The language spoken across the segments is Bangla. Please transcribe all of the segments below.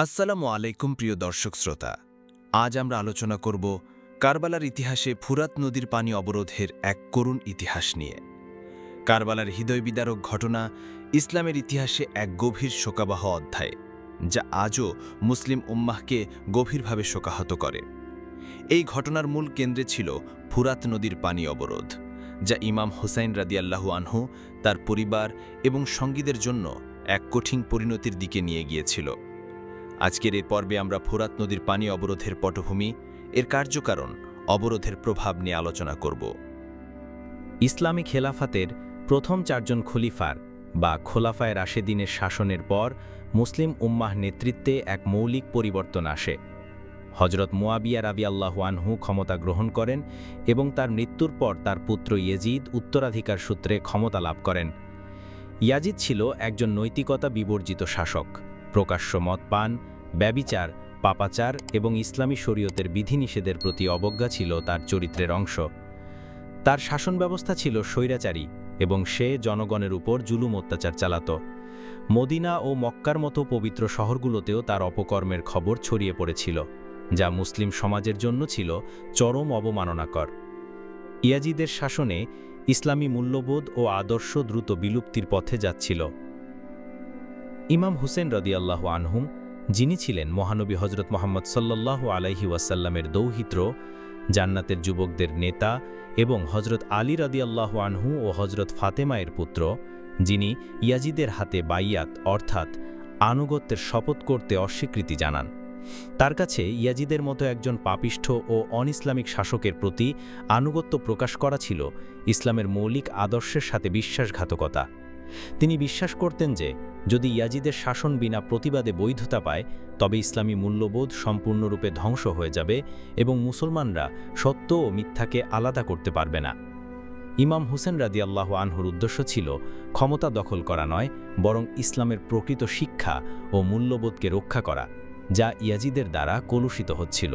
আসসালামু আলাইকুম প্রিয় দর্শক শ্রোতা। আজ আমরা আলোচনা করব কারবালার ইতিহাসে ফুরাত নদীর পানি অবরোধের এক করুণ ইতিহাস নিয়ে। কারবালার হৃদয়বিদারক ঘটনা ইসলামের ইতিহাসে এক গভীর শোকাবহ অধ্যায়, যা আজও মুসলিম উম্মাহকে গভীরভাবে শোকাহত করে। এই ঘটনার মূল কেন্দ্রে ছিল ফুরাত নদীর পানি অবরোধ, যা ইমাম হুসাইন রাদিয়াল্লাহু আনহু, তার পরিবার এবং সঙ্গীদের জন্য এক কঠিন পরিণতির দিকে নিয়ে গিয়েছিল। আজকের এই পর্বে আমরা ফুরাত নদীর পানি অবরোধের পটভূমি, এর কার্যকারণ, অবরোধের প্রভাব নিয়ে আলোচনা করব। ইসলামী খেলাফাতের প্রথম চারজন খলিফার বা খোলাফায়ে রাশেদিনের শাসনের পর মুসলিম উম্মাহ নেতৃত্বে এক মৌলিক পরিবর্তন আসে। হজরত মুয়াবিয়া রাদিয়াল্লাহু আনহু ক্ষমতা গ্রহণ করেন এবং তার মৃত্যুর পর তার পুত্র ইয়েজিদ উত্তরাধিকার সূত্রে ক্ষমতা লাভ করেন। ইয়াজিদ ছিল একজন নৈতিকতা বিবর্জিত শাসক। প্রকাশ্য মদপান, ব্যভিচার, পাপাচার এবং ইসলামী শরীয়তের বিধিনিষেধের প্রতি অবজ্ঞা ছিল তার চরিত্রের অংশ। তার শাসন ব্যবস্থা ছিল স্বৈরাচারী এবং সে জনগণের উপর জুলুম অত্যাচার চালাত। মদিনা ও মক্কার মতো পবিত্র শহরগুলোতেও তার অপকর্মের খবর ছড়িয়ে পড়েছিল, যা মুসলিম সমাজের জন্য ছিল চরম অবমাননাকর। ইয়াজিদের শাসনে ইসলামী মূল্যবোধ ও আদর্শ দ্রুত বিলুপ্তির পথে যাচ্ছিল। ইমাম হুসেন রাদিয়াল্লাহু আনহু, যিনি ছিলেন মহানবী হজরত মুহাম্মদ সাল্লাল্লাহু আলাইহি ওয়াসাল্লামের দৌহিত্র, জান্নাতের যুবকদের নেতা এবং হজরত আলী রাদিয়াল্লাহু আনহু ও হজরত ফাতেমায়ের পুত্র, যিনি ইয়াজিদের হাতে বাইয়াত অর্থাৎ আনুগত্যের শপথ করতে অস্বীকৃতি জানান। তার কাছে ইয়াজিদের মতো একজন পাপিষ্ঠ ও অনইসলামিক শাসকের প্রতি আনুগত্য প্রকাশ করা ছিল ইসলামের মৌলিক আদর্শের সাথে বিশ্বাসঘাতকতা। তিনি বিশ্বাস করতেন যে যদি ইয়াজিদের শাসন বিনা প্রতিবাদে বৈধতা পায়, তবে ইসলামী মূল্যবোধ সম্পূর্ণরূপে ধ্বংস হয়ে যাবে এবং মুসলমানরা সত্য ও মিথ্যাকে আলাদা করতে পারবে না। ইমাম হুসেন রাদিয়াল্লাহু আনহুর উদ্দেশ্য ছিল ক্ষমতা দখল করা নয়, বরং ইসলামের প্রকৃত শিক্ষা ও মূল্যবোধকে রক্ষা করা, যা ইয়াজিদের দ্বারা কলুষিত হচ্ছিল।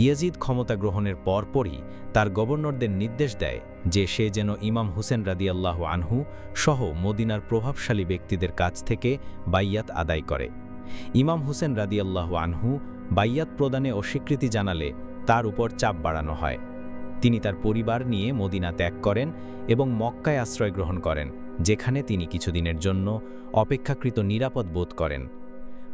ইয়াজিদ ক্ষমতা গ্রহণের পরপরই তার গভর্নরদের নির্দেশ দেয় যে সে যেন ইমাম হুসেন রাদিয়াল্লাহু আনহু সহ মদিনার প্রভাবশালী ব্যক্তিদের কাছ থেকে বাইয়াত আদায় করে। ইমাম হুসেন রাদিয়াল্লাহু আনহু বাইয়াত প্রদানে অস্বীকৃতি জানালে তার উপর চাপ বাড়ানো হয়। তিনি তার পরিবার নিয়ে মদিনা ত্যাগ করেন এবং মক্কায় আশ্রয় গ্রহণ করেন, যেখানে তিনি কিছুদিনের জন্য অপেক্ষাকৃত নিরাপদ বোধ করেন।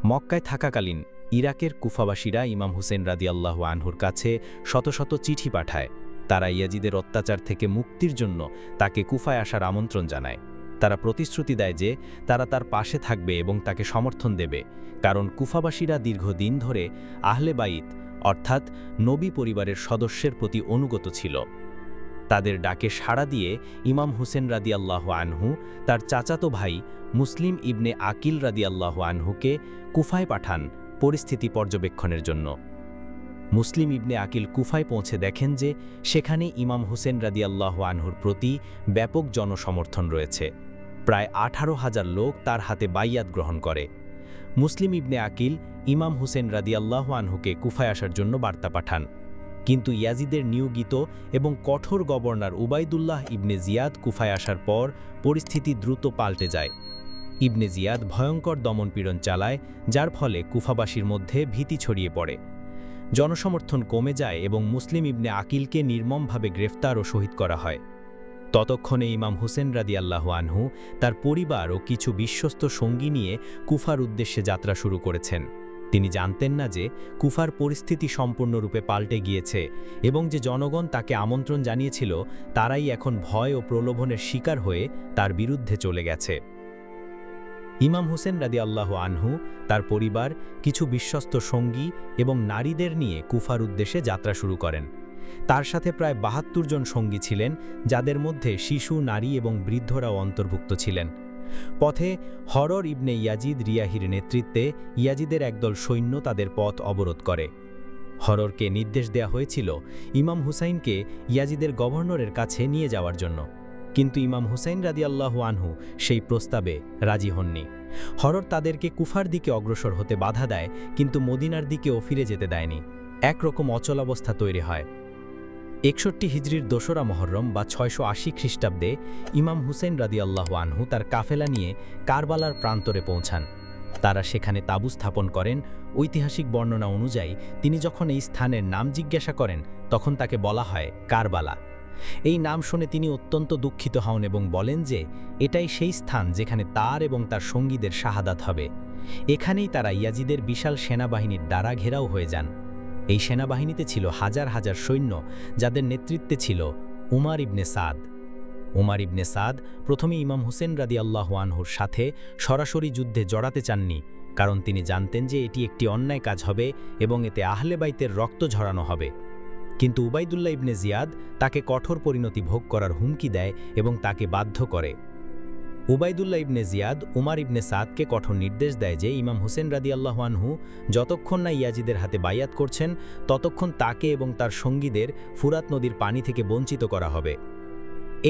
মক্কায় থাকাকালীন ইরাকের কুফাবাসীরা ইমাম হুসেন রাদিয়াল্লাহু আনহুর কাছে শত শত চিঠি পাঠায়। তারা ইয়াজিদের অত্যাচার থেকে মুক্তির জন্য তাকে কুফায় আসার আমন্ত্রণ জানায়। তারা প্রতিশ্রুতি দেয় যে তারা তার পাশে থাকবে এবং তাকে সমর্থন দেবে, কারণ কুফাবাসীরা দীর্ঘদিন ধরে আহলে বাইত অর্থাৎ নবী পরিবারের সদস্যের প্রতি অনুগত ছিল। তাদের ডাকে সাড়া দিয়ে ইমাম হুসেন রাদিয়াল্লাহু আনহু তার চাচাতো ভাই মুসলিম ইবনে আকিল রাদিয়াল্লাহু আনহুকে কুফায় পাঠান পরিস্থিতি পর্যবেক্ষণের জন্য। মুসলিম ইবনে আকিল কুফায় পৌঁছে দেখেন যে সেখানে ইমাম হুসেন রাদিয়াল্লাহু আনহুর প্রতি ব্যাপক জনসমর্থন রয়েছে। প্রায় 18,000 লোক তার হাতে বাইয়াত গ্রহণ করে। মুসলিম ইবনে আকিল ইমাম হুসেন রাদিয়াল্লাহু আনহুকে কুফায় আসার জন্য বার্তা পাঠান, কিন্তু ইয়াজিদের নিয়োগিত এবং কঠোর গভর্নর উবাইদুল্লাহ ইবনে জিয়াদ কুফায় আসার পর পরিস্থিতি দ্রুত পাল্টে যায়। ইবনে জিয়াদ ভয়ঙ্কর দমনপীড়ন চালায়, যার ফলে কুফাবাসীর মধ্যে ভীতি ছড়িয়ে পড়ে। জনসমর্থন কমে যায় এবং মুসলিম ইবনে আকিলকে নির্মমভাবে গ্রেফতার ও শহীদ করা হয়। ততক্ষণে ইমাম হুসেন রাদিয়াল্লাহু আনহু তার পরিবার ও কিছু বিশ্বস্ত সঙ্গী নিয়ে কুফার উদ্দেশ্যে যাত্রা শুরু করেছেন। তিনি জানতেন না যে কুফার পরিস্থিতি সম্পূর্ণরূপে পাল্টে গিয়েছে এবং যে জনগণ তাকে আমন্ত্রণ জানিয়েছিল তারাই এখন ভয় ও প্রলোভনের শিকার হয়ে তার বিরুদ্ধে চলে গেছে। ইমাম হুসেন রাদিয়াল্লাহু আনহু তার পরিবার, কিছু বিশ্বস্ত সঙ্গী এবং নারীদের নিয়ে কুফার উদ্দেশ্যে যাত্রা শুরু করেন। তার সাথে প্রায় 72 জন সঙ্গী ছিলেন, যাদের মধ্যে শিশু, নারী এবং বৃদ্ধরাও অন্তর্ভুক্ত ছিলেন। পথে হরর ইবনে ইয়াজিদ রিয়াহির নেতৃত্বে ইয়াজিদের একদল সৈন্য তাদের পথ অবরোধ করে। হররকে নির্দেশ দেয়া হয়েছিল ইমাম হুসাইনকে ইয়াজিদের গভর্নরের কাছে নিয়ে যাওয়ার জন্য, কিন্তু ইমাম হুসাইন রাদিয়াল্লাহু আনহু সেই প্রস্তাবে রাজি হননি। হরর তাদেরকে কুফার দিকে অগ্রসর হতে বাধা দেয়, কিন্তু মদিনার দিকেও ফিরে যেতে দেয়নি। একরকম অচলাবস্থা তৈরি হয়। 61 হিজরির 2রা মুহররম বা 680 খ্রিস্টাব্দে ইমাম হুসেন রাদিয়াল্লাহু আনহু তার কাফেলা নিয়ে কারবালার প্রান্তরে পৌঁছান। তারা সেখানে তাঁবু স্থাপন করেন। ঐতিহাসিক বর্ণনা অনুযায়ী তিনি যখন এই স্থানের নাম জিজ্ঞাসা করেন তখন তাকে বলা হয় কারবালা। এই নাম শুনে তিনি অত্যন্ত দুঃখিত হন এবং বলেন যে এটাই সেই স্থান যেখানে তার এবং তার সঙ্গীদের শাহাদাত হবে। এখানেই তারা ইয়াজিদের বিশাল সেনাবাহিনীর দ্বারা ঘেরাও হয়ে যান। এই সেনাবাহিনীতে ছিল হাজার হাজার সৈন্য, যাদের নেতৃত্বে ছিল উমার ইবনে সাদ। উমার ইবনে সাদ প্রথমে ইমাম হুসেন রাদিয়াল্লাহু আনহুর সাথে সরাসরি যুদ্ধে জড়াতে চাননি, কারণ তিনি জানতেন যে এটি একটি অন্যায় কাজ হবে এবং এতে আহলে বাইতের রক্ত ঝরানো হবে। কিন্তু উবাইদুল্লাহ ইবনে জিয়াদ তাকে কঠোর পরিণতি ভোগ করার হুমকি দেয় এবং তাকে বাধ্য করে। উবাইদুল্লাহ ইবনে জিয়াদ উমার ইবনে সাদকে কঠোর নির্দেশ দেয় যে ইমাম হুসেন রাদিয়াল্লাহু আনহু যতক্ষণ না ইয়াজিদের হাতে বাইয়াত করছেন ততক্ষণ তাকে এবং তার সঙ্গীদের ফুরাত নদীর পানি থেকে বঞ্চিত করা হবে।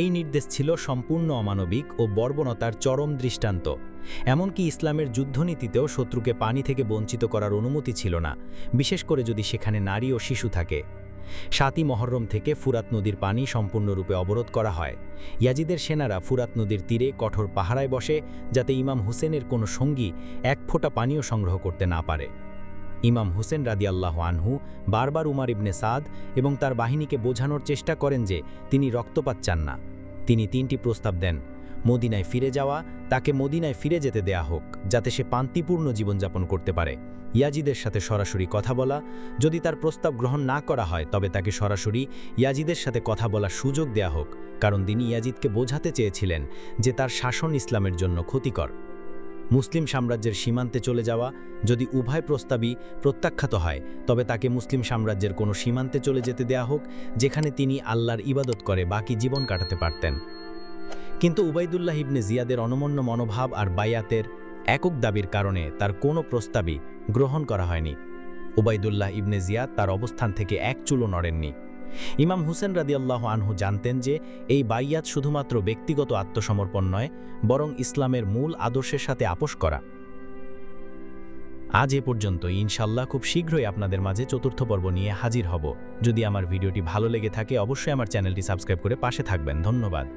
এই নির্দেশ ছিল সম্পূর্ণ অমানবিক ও বর্বরতার চরম দৃষ্টান্ত। এমনকি ইসলামের যুদ্ধনীতিতেও শত্রুকে পানি থেকে বঞ্চিত করার অনুমতি ছিল না, বিশেষ করে যদি সেখানে নারী ও শিশু থাকে। ৭ই মহররম থেকে ফুরাত নদীর পানি সম্পূর্ণরূপে অবরোধ করা হয়। ইয়াজিদের সেনারা ফুরাত নদীর তীরে কঠোর পাহারায় বসে, যাতে ইমাম হুসেনের কোনো সঙ্গী এক ফোঁটা পানীয় সংগ্রহ করতে না পারে। ইমাম হুসেন রাদিয়াল্লাহু আনহু বারবার উমার ইবনে সাদ এবং তার বাহিনীকে বোঝানোর চেষ্টা করেন যে তিনি রক্তপাত চান না। তিনি ৩টি প্রস্তাব দেন: মদিনায় ফিরে যাওয়া, তাকে মদিনায় ফিরে যেতে দেয়া হোক যাতে সে শান্তিপূর্ণ জীবনযাপন করতে পারে; ইয়াজিদের সাথে সরাসরি কথা বলা, যদি তার প্রস্তাব গ্রহণ না করা হয় তবে তাকে সরাসরি ইয়াজিদের সাথে কথা বলার সুযোগ দেয়া হোক, কারণ তিনি ইয়াজিদকে বোঝাতে চেয়েছিলেন যে তার শাসন ইসলামের জন্য ক্ষতিকর; মুসলিম সাম্রাজ্যের সীমান্তে চলে যাওয়া, যদি উভয় প্রস্তাবই প্রত্যাখ্যাত হয় তবে তাকে মুসলিম সাম্রাজ্যের কোনো সীমান্তে চলে যেতে দেয়া হোক, যেখানে তিনি আল্লাহর ইবাদত করে বাকি জীবন কাটাতে পারতেন। কিন্তু উবাইদুল্লাহ ইবনে জিয়াদের অনমন্য মনোভাব আর বাইয়াতের একক দাবির কারণে তার কোনো প্রস্তাবই গ্রহণ করা হয়নি। উবাইদুল্লাহ ইবনে জিয়াদ তার অবস্থান থেকে এক চুলও নড়েননি। ইমাম হুসেন রাদিয়াল্লাহু আনহু জানতেন যে এই বাইয়াত শুধুমাত্র ব্যক্তিগত আত্মসমর্পণ নয়, বরং ইসলামের মূল আদর্শের সাথে আপোষ করা। আজ এ পর্যন্তই। ইনশাল্লাহ খুব শীঘ্রই আপনাদের মাঝে চতুর্থ পর্ব নিয়ে হাজির হব। যদি আমার ভিডিওটি ভালো লেগে থাকে অবশ্যই আমার চ্যানেলটি সাবস্ক্রাইব করে পাশে থাকবেন। ধন্যবাদ।